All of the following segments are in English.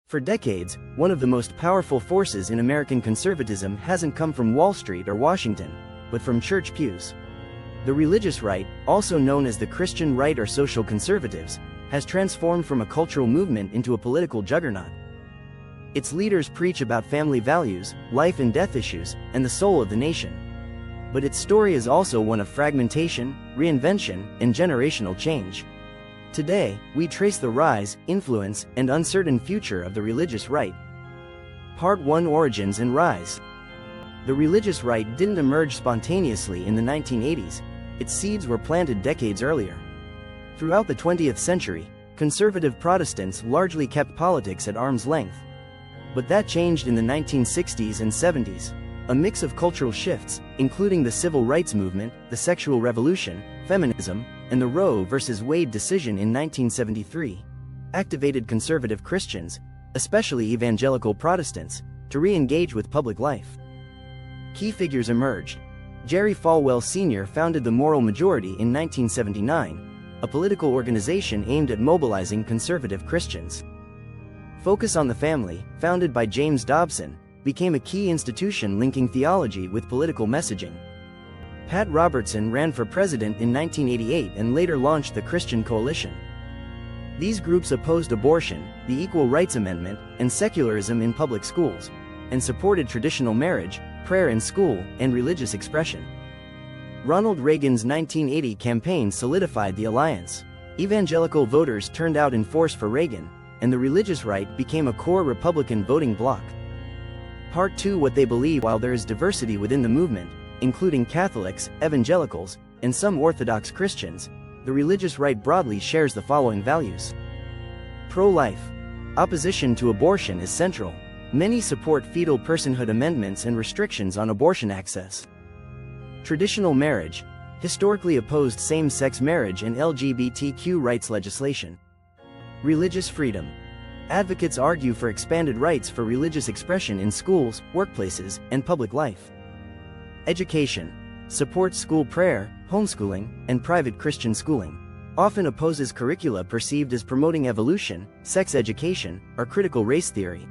For decades, one of the most powerful forces in American conservatism hasn't come from Wall Street or Washington, but from church pews. The religious right, also known as the Christian right or social conservatives, has transformed from a cultural movement into a political juggernaut. Its leaders preach about family values, life and death issues, and the soul of the nation. But its story is also one of fragmentation, reinvention, and generational change. Today, we trace the rise, influence, and uncertain future of the religious right. Part 1: Origins and Rise. The religious right didn't emerge spontaneously in the 1980s, its seeds were planted decades earlier. Throughout the 20th century, conservative Protestants largely kept politics at arm's length. But that changed in the 1960s and 70s. A mix of cultural shifts, including the civil rights movement, the sexual revolution, feminism, and the Roe v. Wade decision in 1973, activated conservative Christians, especially evangelical Protestants, to re-engage with public life. Key figures emerged. Jerry Falwell Sr. founded the Moral Majority in 1979, a political organization aimed at mobilizing conservative Christians. Focus on the Family, founded by James Dobson, became a key institution linking theology with political messaging. Pat Robertson ran for president in 1988 and later launched the Christian Coalition. These groups opposed abortion, the Equal Rights Amendment, and secularism in public schools, and supported traditional marriage, prayer in school, and religious expression. Ronald Reagan's 1980 campaign solidified the alliance. Evangelical voters turned out in force for Reagan, and the religious right became a core Republican voting bloc. Part 2: What they believe. While there is diversity within the movement, including Catholics, evangelicals, and some Orthodox Christians, the religious right broadly shares the following values. Pro-life. Opposition to abortion is central. Many support fetal personhood amendments and restrictions on abortion access. Traditional marriage. Historically opposed same-sex marriage and LGBTQ rights legislation. Religious freedom. Advocates argue for expanded rights for religious expression in schools, workplaces, and public life. Education. Supports school prayer, homeschooling, and private Christian schooling. Often opposes curricula perceived as promoting evolution, sex education, or critical race theory.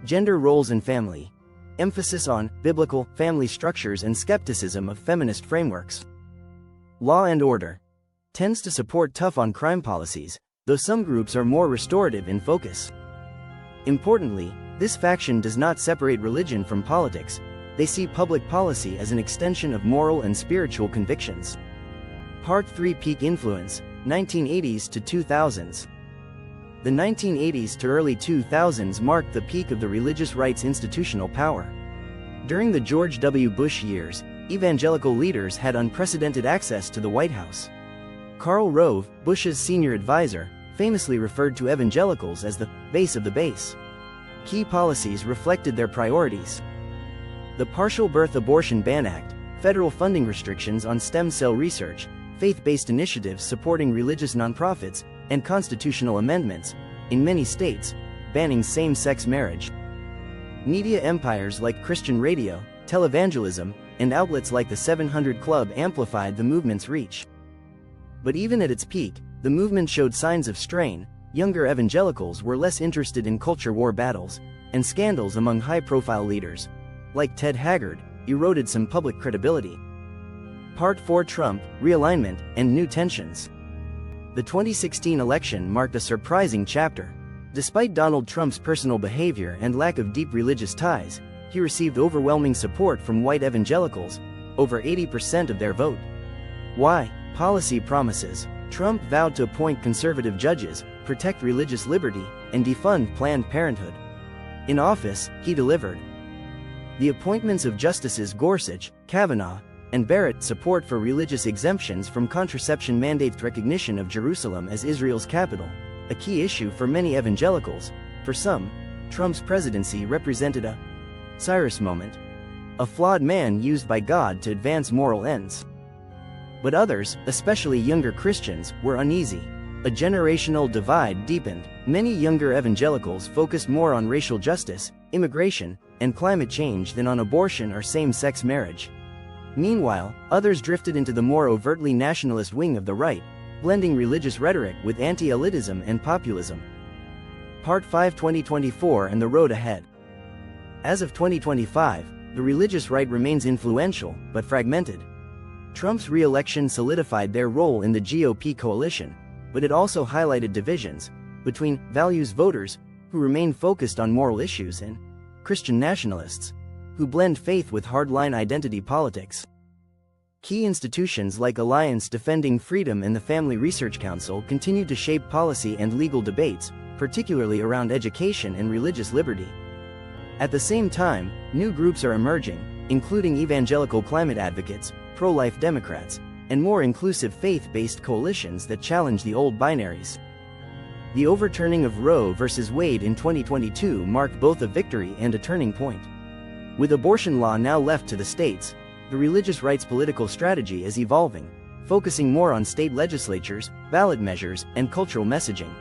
Gender roles and family. Emphasis on biblical family structures and skepticism of feminist frameworks. Law and order. Tends to support tough-on-crime policies, though some groups are more restorative in focus. Importantly, this faction does not separate religion from politics. They see public policy as an extension of moral and spiritual convictions. Part 3: Peak influence, 1980s to 2000s. The 1980s to early 2000s marked the peak of the religious right's institutional power. During the George W. Bush years, evangelical leaders had unprecedented access to the White House. Karl Rove, Bush's senior advisor, famously referred to evangelicals as the base of the base. Key policies reflected their priorities. The Partial Birth Abortion Ban Act, federal funding restrictions on stem cell research, faith-based initiatives supporting religious nonprofits, and constitutional amendments, in many states, banning same-sex marriage. Media empires like Christian radio, televangelism, and outlets like the 700 Club amplified the movement's reach. But even at its peak, the movement showed signs of strain. Younger evangelicals were less interested in culture war battles, and scandals among high-profile leaders, like Ted Haggard, eroded some public credibility. Part 4: Trump, realignment, and new tensions. The 2016 election marked a surprising chapter. Despite Donald Trump's personal behavior and lack of deep religious ties, he received overwhelming support from white evangelicals, over 80% of their vote. Why? Policy promises. Trump vowed to appoint conservative judges, protect religious liberty, and defund Planned Parenthood. In office, he delivered. The appointments of Justices Gorsuch, Kavanaugh, and Barrett, support for religious exemptions from contraception mandates, recognition of Jerusalem as Israel's capital, a key issue for many evangelicals. For some, Trump's presidency represented a Cyrus moment, a flawed man used by God to advance moral ends. But others, especially younger Christians, were uneasy. A generational divide deepened. Many younger evangelicals focused more on racial justice, immigration, and climate change than on abortion or same-sex marriage. Meanwhile, others drifted into the more overtly nationalist wing of the right, blending religious rhetoric with anti-elitism and populism. Part 5 2024 and the Road Ahead. As of 2025, the religious right remains influential, but fragmented. Trump's re-election solidified their role in the GOP coalition, but it also highlighted divisions between values voters, who remain focused on moral issues, and Christian nationalists, who blend faith with hardline identity politics. Key institutions like Alliance Defending Freedom and the Family Research Council continue to shape policy and legal debates, particularly around education and religious liberty. At the same time, new groups are emerging, including evangelical climate advocates, pro-life Democrats, and more inclusive faith-based coalitions that challenge the old binaries. The overturning of Roe v. Wade in 2022 marked both a victory and a turning point. With abortion law now left to the states, the religious right's political strategy is evolving, focusing more on state legislatures, ballot measures, and cultural messaging.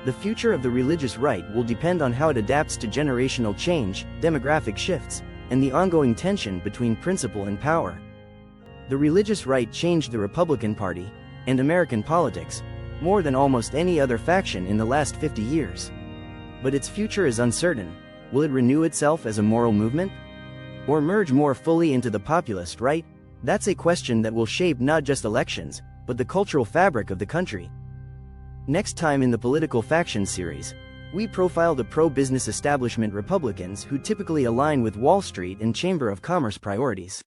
The future of the religious right will depend on how it adapts to generational change, demographic shifts, and the ongoing tension between principle and power. The religious right changed the Republican Party and American politics more than almost any other faction in the last 50 years. But its future is uncertain. Will it renew itself as a moral movement? Or merge more fully into the populist right? That's a question that will shape not just elections, but the cultural fabric of the country. Next time in the Political Faction series, we profile the pro-business establishment Republicans who typically align with Wall Street and Chamber of Commerce priorities.